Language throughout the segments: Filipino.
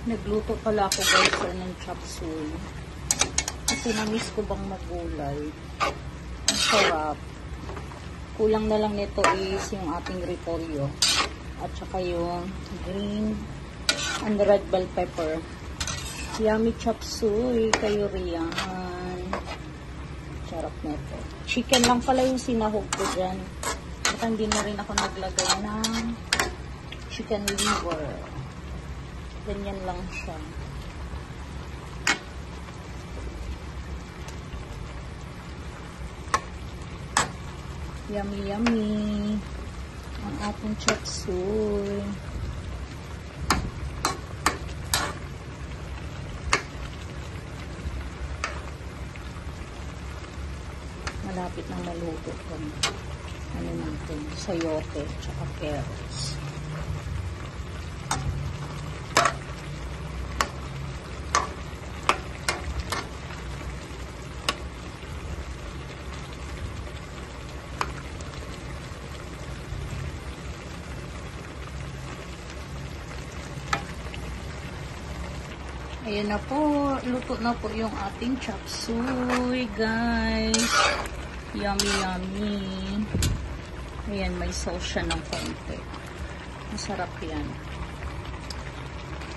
Nagluto pala ako guys ng chop suey. Kasi na-miss ko bang magulay. Ang sarap. Kulang na lang nito is yung ating repolyo. At saka yung green and red bell pepper. Yummy chop suey kayo riyan. Sarap nito. Chicken lang pala yung sinahog ko dyan. At hindi na rin ako naglagay ng chicken liver. Ganyan lang siya. Yummy, yummy. Ang ating chop suey. Malapit nang maluto kung ano natin, sayote, tsaka carrots. Ayan na po, luto na po yung ating chop suey, guys. Yummy, yummy. Ayan, may sauce siya ng konti. Masarap yan.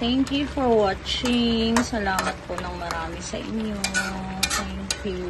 Thank you for watching. Salamat po ng marami sa inyo. Thank you.